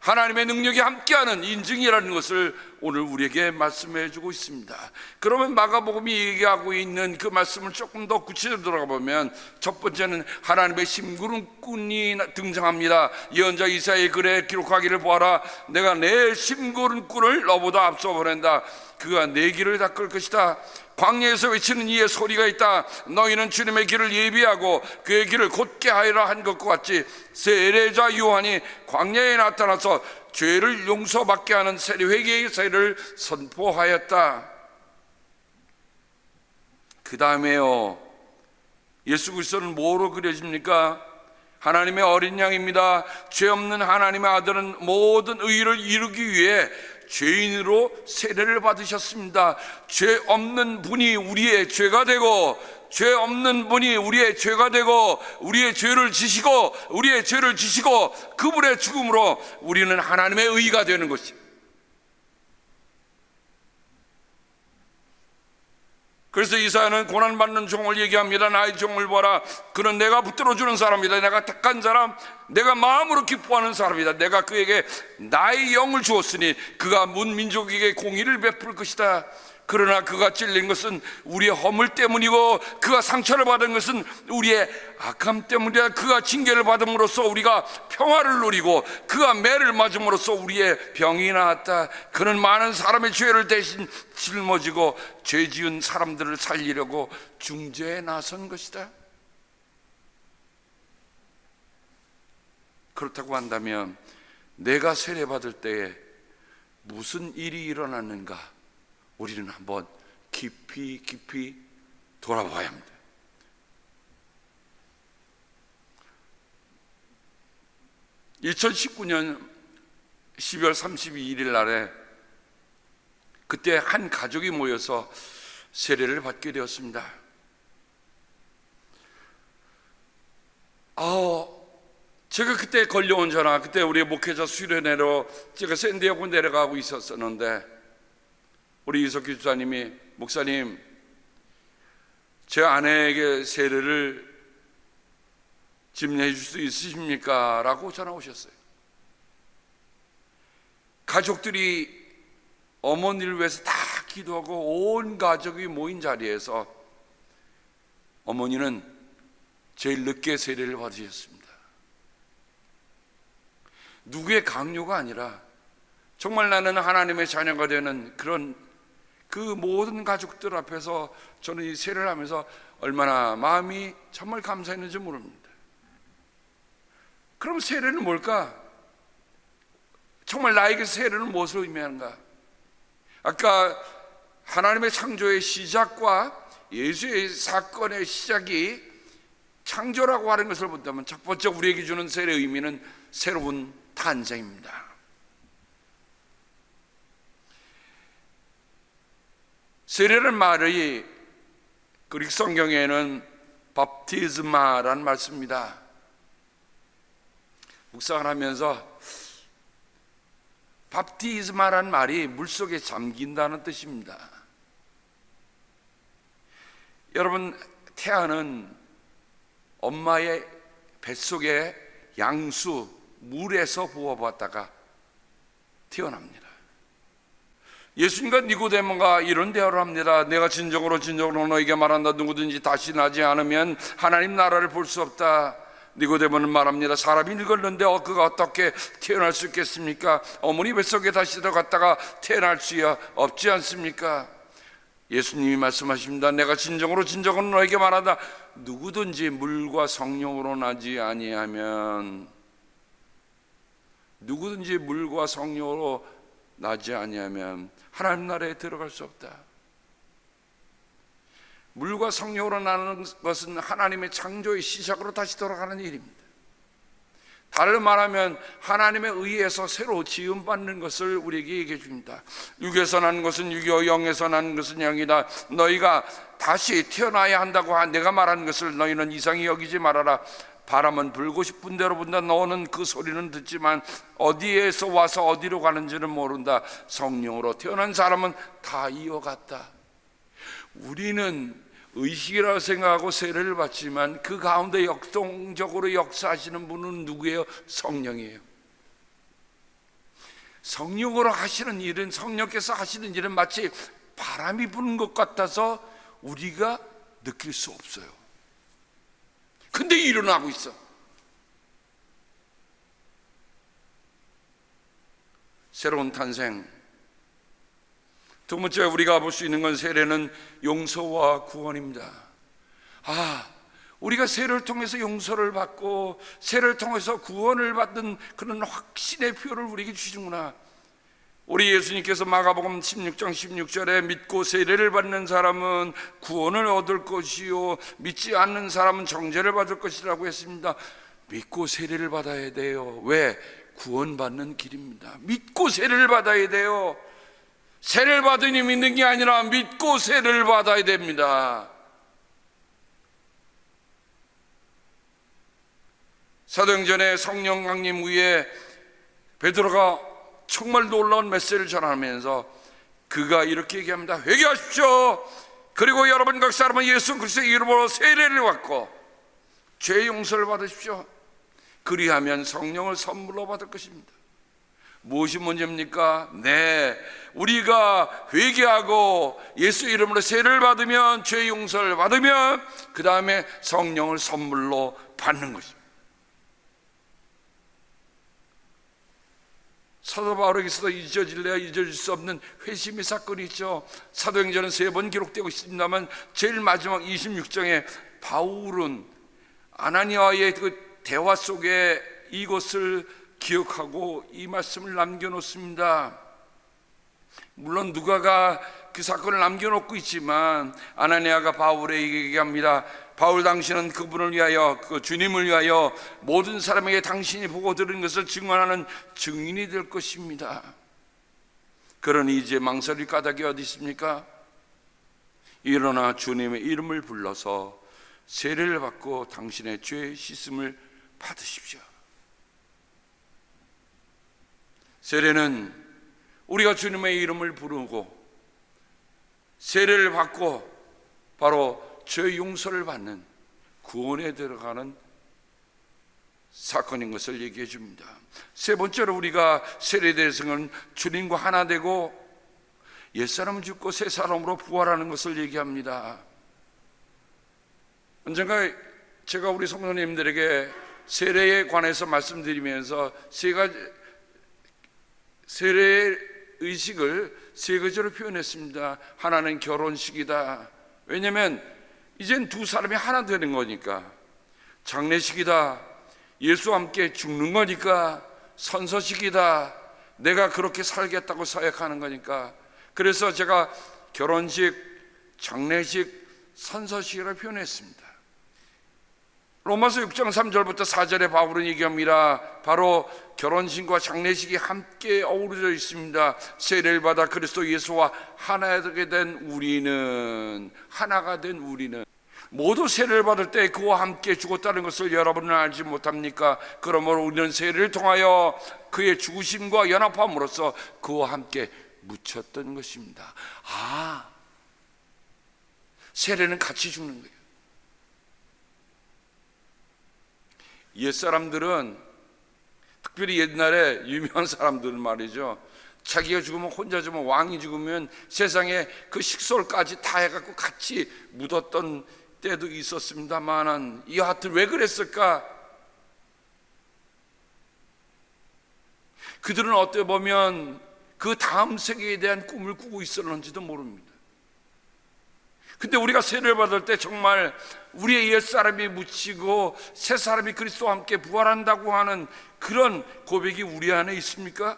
하나님의 능력이 함께하는 인증이라는 것을 오늘 우리에게 말씀해 주고 있습니다. 그러면 마가복음이 얘기하고 있는 그 말씀을 조금 더 구체적으로 들어가 보면 첫 번째는 하나님의 심부름꾼이 등장합니다. 예언자 이사야의 글에 기록하기를 보아라 내가 내 심부름꾼을 너보다 앞서 보낸다. 그가 내 길을 닦을 것이다. 광야에서 외치는 이의 소리가 있다. 너희는 주님의 길을 예비하고 그의 길을 곧게 하리라 한 것과 같이 세례자 요한이 광야에 나타나서 죄를 용서받게 하는 세례회개의 세례를 선포하였다. 그 다음에요 예수 그리스도는 뭐로 그려집니까? 하나님의 어린 양입니다. 죄 없는 하나님의 아들은 모든 의를 이루기 위해 죄인으로 세례를 받으셨습니다. 죄 없는 분이 우리의 죄가 되고 죄 없는 분이 우리의 죄가 되고 우리의 죄를 지시고 그분의 죽음으로 우리는 하나님의 의가 되는 것입니다. 그래서 이사야는 고난받는 종을 얘기합니다. 나의 종을 보라. 그는 내가 붙들어주는 사람이다. 내가 택한 사람, 내가 마음으로 기뻐하는 사람이다. 내가 그에게 나의 영을 주었으니 그가 문 민족에게 공의를 베풀 것이다. 그러나 그가 찔린 것은 우리의 허물 때문이고 그가 상처를 받은 것은 우리의 악함 때문이다. 그가 징계를 받음으로써 우리가 평화를 누리고 그가 매를 맞음으로써 우리의 병이 나았다. 그는 많은 사람의 죄를 대신 짊어지고 죄 지은 사람들을 살리려고 중재에 나선 것이다. 그렇다고 한다면 내가 세례받을 때에 무슨 일이 일어났는가 우리는 한번 깊이 돌아봐야 합니다. (2019년 12월 32일) 날에 그때 한 가족이 모여서 세례를 받게 되었습니다. 제가 그때 걸려온 전화, 그때 우리 목회자 수련회로 제가 샌디에고 내려가고 있었었는데 우리 이석기 주사님이 목사님 제 아내에게 세례를 집례해 줄 수 있으십니까? 라고 전화 오셨어요. 가족들이 어머니를 위해서 다 기도하고 온 가족이 모인 자리에서 어머니는 제일 늦게 세례를 받으셨습니다. 누구의 강요가 아니라 정말 나는 하나님의 자녀가 되는 그런 그 모든 가족들 앞에서 저는 이 세례를 하면서 얼마나 마음이 정말 감사했는지 모릅니다. 그럼 세례는 뭘까? 정말 나에게 세례는 무엇을 의미하는가? 아까 하나님의 창조의 시작과 예수의 사건의 시작이 창조라고 하는 것을 본다면 첫 번째 우리에게 주는 세례의 의미는 새로운 탄생입니다. 세례라는 말이 그리스 성경에는 밥티즈마라는 말 씁니다. 묵상을 하면서 밥티즈마라는 말이 물속에 잠긴다는 뜻입니다. 여러분, 태아는 엄마의 뱃속에 양수, 물에서 부어봤다가 태어납니다. 예수님과 니고데모가 이런 대화를 합니다. 내가 진정으로 너에게 말한다. 누구든지 다시 나지 않으면 하나님 나라를 볼 수 없다. 니고데모는 말합니다. 사람이 늙었는데 그가 어떻게 태어날 수 있겠습니까? 어머니 뱃속에 다시 들어갔다가 태어날 수 없지 않습니까? 예수님이 말씀하십니다. 내가 진정으로 너에게 말한다. 누구든지 물과 성령으로 나지 아니하면 하나님 나라에 들어갈 수 없다. 물과 성령으로 나는 것은 하나님의 창조의 시작으로 다시 돌아가는 일입니다. 다른 말하면 하나님의 의에서 새로 지음받는 것을 우리에게 얘기해 줍니다. 육에서 난 것은 육이요 영에서 난 것은 영이다. 너희가 다시 태어나야 한다고 내가 말하는 것을 너희는 이상히 여기지 말아라. 바람은 불고 싶은 대로 분다. 너는 그 소리는 듣지만 어디에서 와서 어디로 가는지는 모른다. 성령으로 태어난 사람은 다 이어갔다. 우리는 의식이라고 생각하고 세례를 받지만 그 가운데 역동적으로 역사하시는 분은 누구예요? 성령이에요. 성령으로 하시는 일은, 성령께서 하시는 일은 마치 바람이 부는 것 같아서 우리가 느낄 수 없어요. 근데 일어나고 있어. 새로운 탄생. 두 번째 우리가 볼 수 있는 건 세례는 용서와 구원입니다. 우리가 세례를 통해서 용서를 받고 세례를 통해서 구원을 받는 그런 확신의 표를 우리에게 주시는구나. 우리 예수님께서 마가복음 16장 16절에 믿고 세례를 받는 사람은 구원을 얻을 것이요 믿지 않는 사람은 정죄를 받을 것이라고 했습니다. 믿고 세례를 받아야 돼요. 왜? 구원받는 길입니다. 믿고 세례를 받아야 돼요. 세례를 받으니 믿는 게 아니라 믿고 세례를 받아야 됩니다. 사도행전의 성령 강림 후에 베드로가 정말 놀라운 메시지를 전하면서 그가 이렇게 얘기합니다. 회개하십시오. 그리고 여러분 각 사람은 예수 그리스도의 이름으로 세례를 받고 죄 용서를 받으십시오. 그리하면 성령을 선물로 받을 것입니다. 무엇이 문제입니까? 우리가 회개하고 예수 이름으로 세례를 받으면, 죄 용서를 받으면 그 다음에 성령을 선물로 받는 것입니다. 사도 바울에게서도 잊어질래야 잊어질 수 없는 회심의 사건이 있죠. 사도행전은 3번 기록되고 있습니다만 제일 마지막 26장에 바울은 아나니아와의 그 대화 속에 이것을 기억하고 이 말씀을 남겨놓습니다. 물론 누가가 그 사건을 남겨놓고 있지만 아나니아가 바울에게 얘기합니다. 바울, 당신은 그분을 위하여, 그 주님을 위하여 모든 사람에게 당신이 보고 들은 것을 증언하는 증인이 될 것입니다. 그러니 이제 망설일 까닭이 어디 있습니까? 일어나 주님의 이름을 불러서 세례를 받고 당신의 죄 씻음을 받으십시오. 세례는 우리가 주님의 이름을 부르고 세례를 받고 바로 죄 용서를 받는 구원에 들어가는 사건인 것을 얘기해 줍니다. 세 번째로 우리가 세례에 대해서는 주님과 하나 되고 옛사람은 죽고 새 사람으로 부활하는 것을 얘기합니다. 언젠가 제가 우리 성도님들에게 세례에 관해서 말씀드리면서 세례의 의식을 세 가지로 표현했습니다. 하나는 결혼식이다. 왜냐하면 이젠 두 사람이 하나 되는 거니까. 장례식이다. 예수와 함께 죽는 거니까. 선서식이다. 내가 그렇게 살겠다고 사역하는 거니까. 그래서 제가 결혼식, 장례식, 선서식이라고 표현했습니다. 로마서 6장 3절부터 4절에 바울은 얘기합니다. 바로 결혼식과 장례식이 함께 어우러져 있습니다. 세례를 받아 그리스도 예수와 하나가 된 우리는 모두 세례를 받을 때 그와 함께 죽었다는 것을 여러분은 알지 못합니까? 그러므로 우리는 세례를 통하여 그의 죽으심과 연합함으로써 그와 함께 묻혔던 것입니다. 세례는 같이 죽는 거예요. 옛사람들은, 특별히 옛날에 유명한 사람들은 말이죠, 자기가 죽으면, 혼자 죽으면, 왕이 죽으면 세상에 그 식솔까지 다 해갖고 같이 묻었던 때도 있었습니다만은, 이 하여튼 왜 그랬을까? 그들은 어떻게 보면 그 다음 세계에 대한 꿈을 꾸고 있었는지도 모릅니다. 근데 우리가 세례를 받을 때 정말 우리의 옛사람이 묻히고 새 사람이 그리스도와 함께 부활한다고 하는 그런 고백이 우리 안에 있습니까?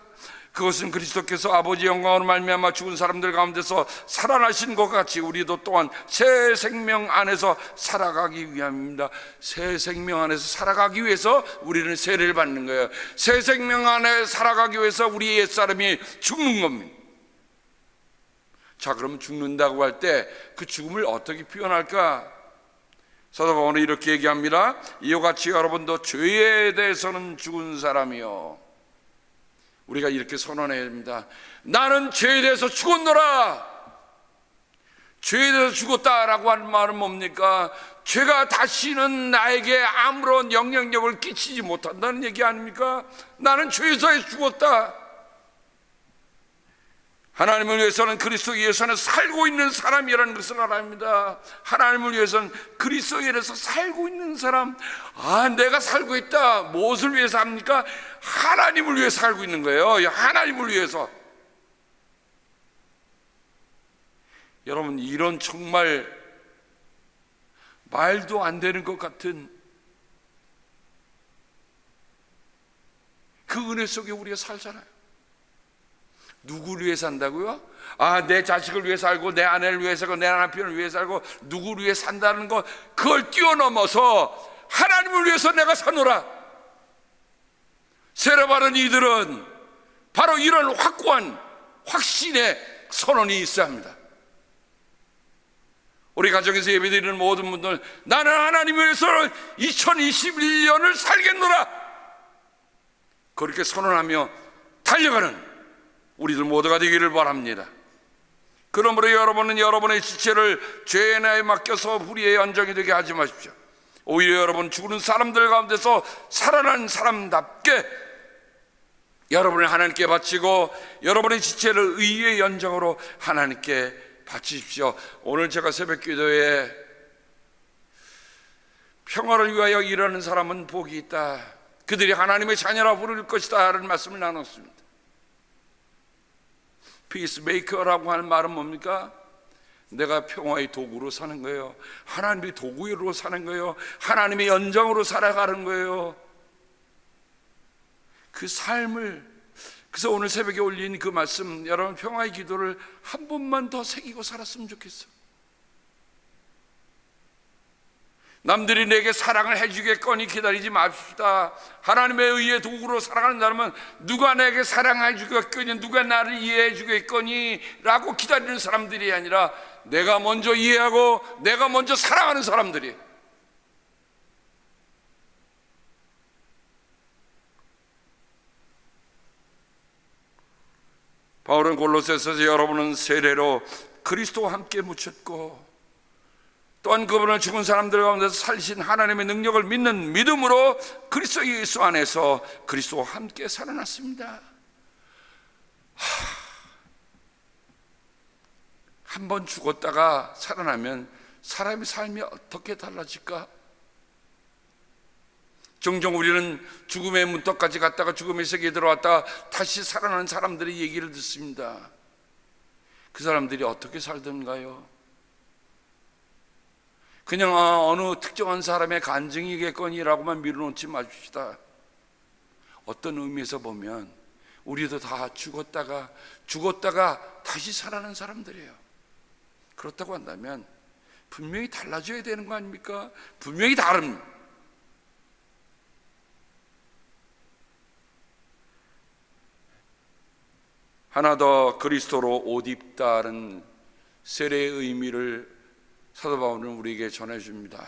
그것은 그리스도께서 아버지 영광으로 말미암아 죽은 사람들 가운데서 살아나신 것 같이 우리도 또한 새 생명 안에서 살아가기 위함입니다. 새 생명 안에서 살아가기 위해서 우리는 세례를 받는 거예요. 새 생명 안에 살아가기 위해서 우리의 옛사람이 죽는 겁니다. 자, 그러면 죽는다고 할 때 그 죽음을 어떻게 표현할까? 사도 바울은 이렇게 얘기합니다. 이와 같이 여러분도 죄에 대해서는 죽은 사람이요. 우리가 이렇게 선언해야 됩니다. 나는 죄에 대해서 죽었노라. 죄에 대해서 죽었다라고 하는 말은 뭡니까? 죄가 다시는 나에게 아무런 영향력을 끼치지 못한다는 얘기 아닙니까? 나는 죄에서 죽었다. 하나님을 위해서는 그리스도 예수는 살고 있는 사람이라는 것을 알아야 합니다. 하나님을 위해서는 그리스도에서 살고 있는 사람. 내가 살고 있다. 무엇을 위해서 합니까? 하나님을 위해 살고 있는 거예요. 하나님을 위해서. 여러분, 이런 정말 말도 안 되는 것 같은 그 은혜 속에 우리가 살잖아요. 누구를 위해 산다고요? 내 자식을 위해 살고 내 아내를 위해 살고 내 남편을 위해 살고 누구를 위해 산다는 것, 그걸 뛰어넘어서 하나님을 위해서 내가 사노라. 세례받은 이들은 바로 이런 확고한 확신의 선언이 있어야 합니다. 우리 가정에서 예배드리는 모든 분들, 나는 하나님을 위해서 2021년을 살겠노라. 그렇게 선언하며 달려가는 우리들 모두가 되기를 바랍니다. 그러므로 여러분은 여러분의 지체를 죄의 나에 맡겨서 불의의 연정이 되게 하지 마십시오. 오히려 여러분 죽는 사람들 가운데서 살아난 사람답게 여러분을 하나님께 바치고 여러분의 지체를 의의 연정으로 하나님께 바치십시오. 오늘 제가 새벽 기도에 평화를 위하여 일하는 사람은 복이 있다. 그들이 하나님의 자녀라 부를 것이다 라는 말씀을 나눴습니다. 피스메이커라고 하는 말은 뭡니까? 내가 평화의 도구로 사는 거예요. 하나님의 도구로 사는 거예요. 하나님의 연장으로 살아가는 거예요. 그 삶을, 그래서 오늘 새벽에 올린 그 말씀, 여러분 평화의 기도를 한 번만 더 새기고 살았으면 좋겠어요. 남들이 내게 사랑을 해주겠거니 기다리지 맙시다. 하나님의 의의 도구로 살아가는 사람은 누가 내게 사랑해 주겠거니, 누가 나를 이해해 주겠거니 라고 기다리는 사람들이 아니라 내가 먼저 이해하고 내가 먼저 사랑하는 사람들이. 바울은 골로새서에서 여러분은 세례로 그리스도와 함께 묻혔고 또한 그분을 죽은 사람들 가운데서 살리신 하나님의 능력을 믿는 믿음으로 그리스도 예수 안에서 그리스도와 함께 살아났습니다. 한 번 죽었다가 살아나면 사람의 삶이 어떻게 달라질까? 종종 우리는 죽음의 문턱까지 갔다가 죽음의 세계에 들어왔다가 다시 살아난 사람들의 얘기를 듣습니다. 그 사람들이 어떻게 살던가요? 그냥 어느 특정한 사람의 간증이겠거니라고만 밀어놓지 마십시다. 어떤 의미에서 보면 우리도 다 죽었다가 다시 살아난 사람들이에요. 그렇다고 한다면 분명히 달라져야 되는 거 아닙니까? 분명히 다릅니다. 하나 더 그리스도로 옷 입다는 세례의 의미를 사도 바울은 우리에게 전해줍니다.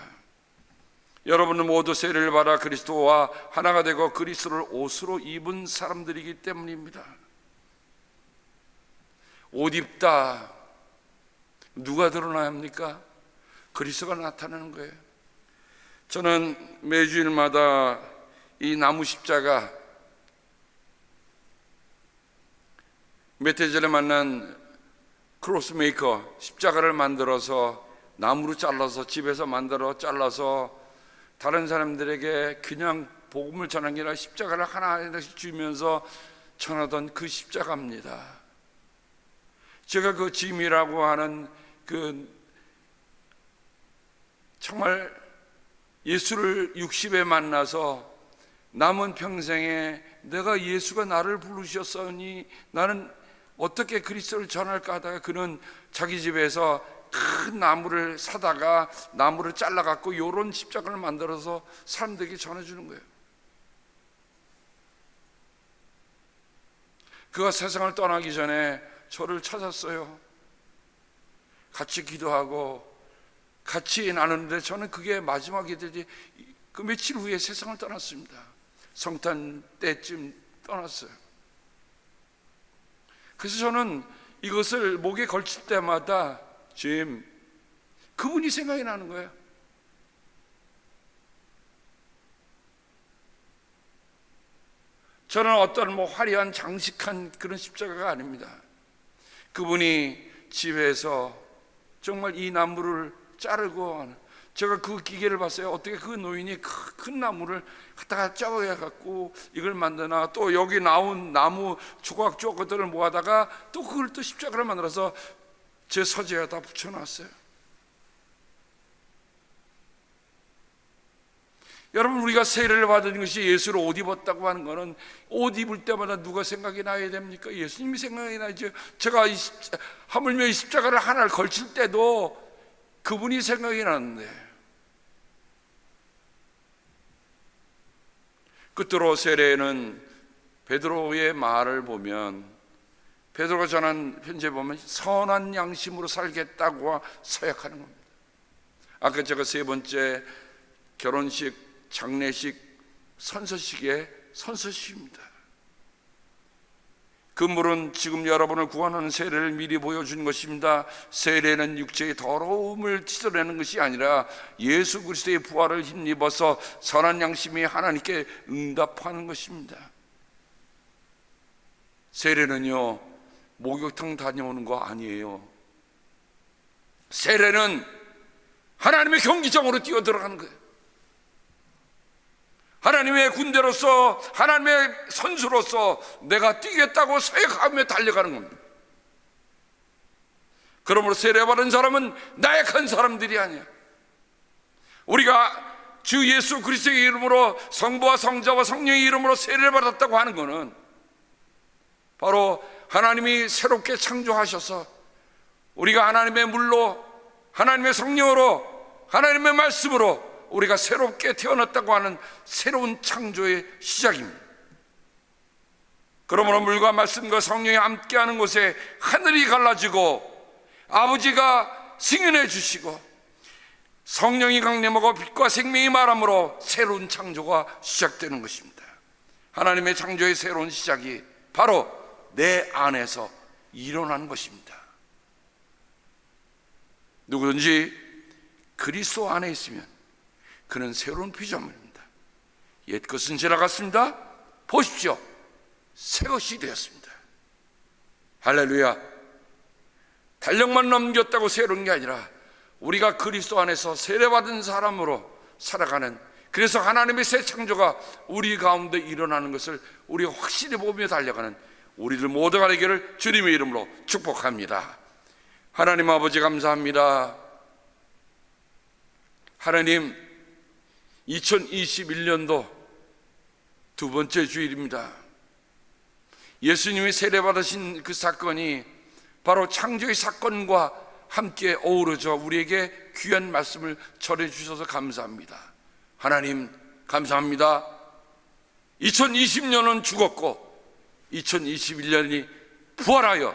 여러분은 모두 세례를 받아 그리스도와 하나가 되고 그리스도를 옷으로 입은 사람들이기 때문입니다. 옷 입다, 누가 드러나야 합니까? 그리스도가 나타나는 거예요. 저는 매주일마다 이 나무 십자가, 몇 해 전에 만난 크로스메이커, 십자가를 만들어서 나무로 잘라서 집에서 잘라서 다른 사람들에게 그냥 복음을 전한 게 아니라 십자가를 하나씩 주면서 전하던 그 십자가입니다. 제가 그 짐이라고 하는 정말 예수를 60에 만나서 남은 평생에 내가 예수가 나를 부르셨으니 나는 어떻게 그리스도를 전할까 하다가 그는 자기 집에서 큰 나무를 사다가 나무를 잘라갖고 이런 십자가를 만들어서 사람들에게 전해주는 거예요. 그가 세상을 떠나기 전에 저를 찾았어요. 같이 기도하고 같이 나누는데 저는 그게 마지막이 되지, 그 며칠 후에 세상을 떠났습니다. 성탄 때쯤 떠났어요. 그래서 저는 이것을 목에 걸칠 때마다 그분이 생각이 나는 거예요. 저는 어떤 화려한 장식한 그런 십자가가 아닙니다. 그분이 집에서 정말 이 나무를 자르고, 제가 그 기계를 봤어요. 어떻게 그 노인이 큰 나무를 갖다가 짜워갖고 이걸 만드나, 또 여기 나온 나무 조각들을 모아다가 또 그걸 또 십자가를 만들어서 제 서재에다 붙여놨어요. 여러분, 우리가 세례를 받은 것이 예수를 옷 입었다고 하는 것은 옷 입을 때마다 누가 생각이 나야 됩니까? 예수님이 생각이 나죠. 제가 하물며 이 십자가를 하나를 걸칠 때도 그분이 생각이 나는데, 끝으로 세례는 베드로의 말을 보면, 베드로가 전한 편지에 보면 선한 양심으로 살겠다고 서약하는 겁니다. 아까 제가 세 번째 결혼식, 장례식, 선서식의 선서식입니다. 그물은 지금 여러분을 구원하는 세례를 미리 보여주는 것입니다. 세례는 육체의 더러움을 씻어내는 것이 아니라 예수 그리스도의 부활을 힘입어서 선한 양심이 하나님께 응답하는 것입니다. 세례는요, 목욕탕 다녀오는 거 아니에요. 세례는 하나님의 경기장으로 뛰어들어가는 거예요. 하나님의 군대로서, 하나님의 선수로서 내가 뛰겠다고 서약하며 달려가는 겁니다. 그러므로 세례받은 사람은 나약한 사람들이 아니야. 우리가 주 예수 그리스도의 이름으로, 성부와 성자와 성령의 이름으로 세례를 받았다고 하는 것은 바로 하나님이 새롭게 창조하셔서 우리가 하나님의 물로, 하나님의 성령으로, 하나님의 말씀으로 우리가 새롭게 태어났다고 하는 새로운 창조의 시작입니다. 그러므로 물과 말씀과 성령이 함께하는 곳에 하늘이 갈라지고 아버지가 승인해 주시고 성령이 강림하고 빛과 생명이 말함으로 새로운 창조가 시작되는 것입니다. 하나님의 창조의 새로운 시작이 바로 내 안에서 일어나는 것입니다. 누구든지 그리스도 안에 있으면 그는 새로운 피조물입니다. 옛것은 지나갔습니다. 보십시오, 새것이 되었습니다. 할렐루야. 달력만 넘겼다고 새로운 게 아니라 우리가 그리스도 안에서 세례받은 사람으로 살아가는, 그래서 하나님의 새 창조가 우리 가운데 일어나는 것을 우리가 확실히 보며 달려가는 우리들 모두가 되기를 주님의 이름으로 축복합니다. 하나님 아버지 감사합니다. 하나님, 2021년도 두 번째 주일입니다. 예수님이 세례받으신 그 사건이 바로 창조의 사건과 함께 어우러져 우리에게 귀한 말씀을 전해주셔서 감사합니다. 하나님 감사합니다. 2020년은 죽었고 2021년이 부활하여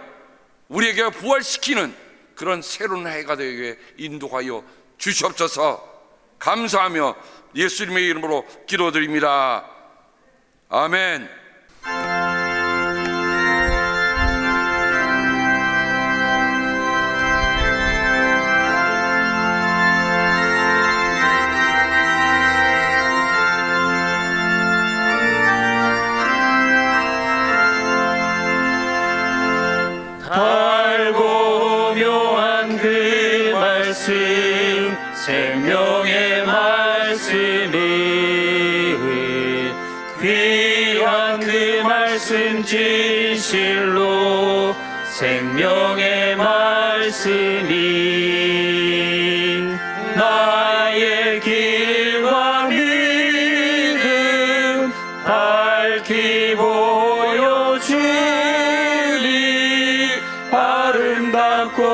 우리에게 부활시키는 그런 새로운 해가 되게 인도하여 주시옵소서. 감사하며 예수님의 이름으로 기도드립니다. 아멘. 달고 묘한 그 말씀, 생명의 말씀은 귀한 그 말씀 진실로 생명의 말씀이 나의 길과 믿음 밝히 보여주리. 아름답고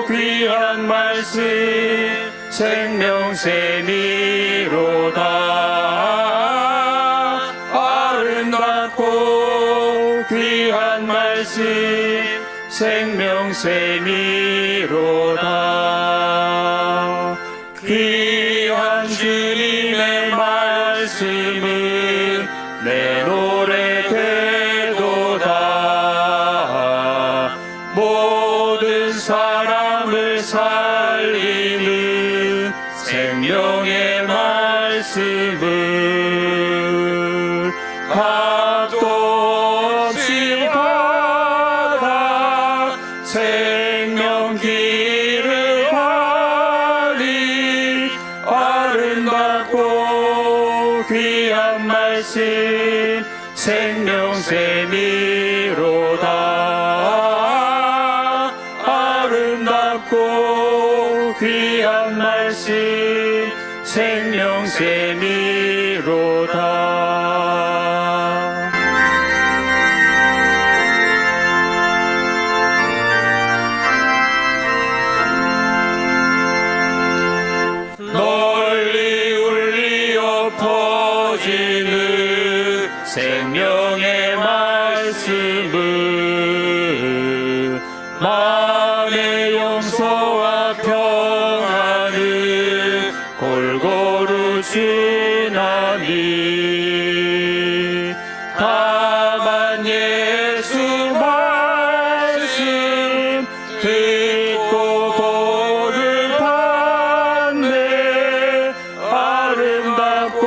귀한 말씀 생명샘이로다. 아름답고 귀한 말씀 생명샘이로다. 귀한 주님의 말씀은 내 노래 되도다. 모든 사람을 살리는 생명의 말씀을 값도 없이 받아 생명길을 가리. 아름답고 귀한 말씀 생명샘이로다. 아름답고 귀한 말씀 생명샘이로다. 널리 울리어 퍼지는 생명의 말씀은 마음의 용서와 평안을 골고루 주나니. 다만 예수 말씀 듣고 복을 받네. 아름답고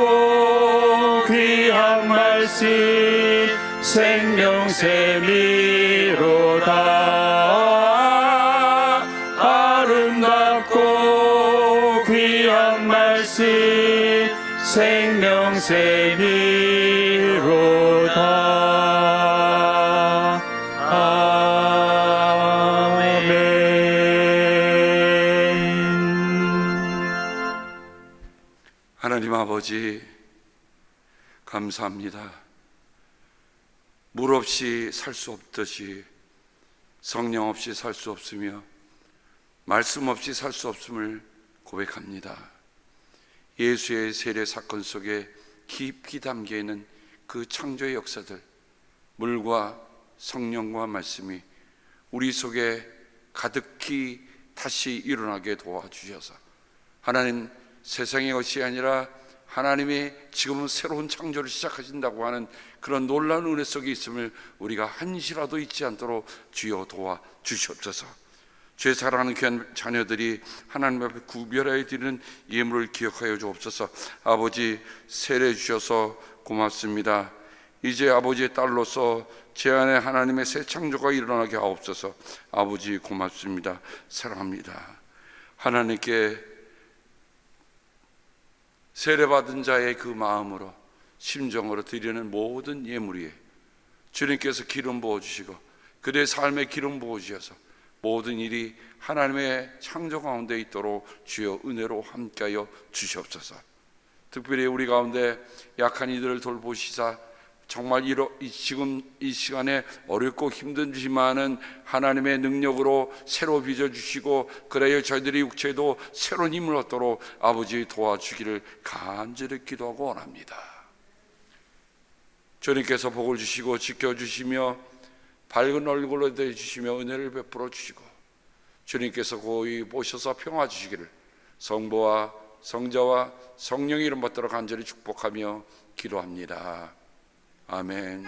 귀한 말씀 생명샘이로다. 아름답고 귀한 말씀 생명샘이로다. 아멘. 하나님 아버지 감사합니다. 물 없이 살 수 없듯이 성령 없이 살 수 없으며 말씀 없이 살 수 없음을 고백합니다. 예수의 세례 사건 속에 깊이 담겨 있는 그 창조의 역사들, 물과 성령과 말씀이 우리 속에 가득히 다시 일어나게 도와주셔서 하나님, 세상의 것이 아니라 하나님이 지금은 새로운 창조를 시작하신다고 하는 그런 놀라운 은혜 속에 있음을 우리가 한시라도 잊지 않도록 주여 도와주시옵소서. 주의 사랑하는 귀한 자녀들이 하나님 앞에 구별하여 드리는 예물을 기억하여 주옵소서. 아버지, 세례 주셔서 고맙습니다. 이제 아버지의 딸로서 제 안에 하나님의 새 창조가 일어나게 하옵소서. 아버지 고맙습니다. 사랑합니다. 하나님께 세례받은 자의 그 마음으로 심정으로 드리는 모든 예물 위에 주님께서 기름 부어주시고 그들의 삶에 기름 부어주셔서 모든 일이 하나님의 창조 가운데 있도록 주여 은혜로 함께하여 주시옵소서. 특별히 우리 가운데 약한 이들을 돌보시사 정말 지금 이 시간에 어렵고 힘든지만은 하나님의 능력으로 새로 빚어주시고 그래야 저희들의 육체도 새로운 힘을 얻도록 아버지 도와주기를 간절히 기도하고 원합니다. 주님께서 복을 주시고 지켜주시며 밝은 얼굴로 대해주시며 은혜를 베풀어 주시고 주님께서 고이 모셔서 평화 주시기를 성부와 성자와 성령의 이름 받들어 간절히 축복하며 기도합니다. 아멘.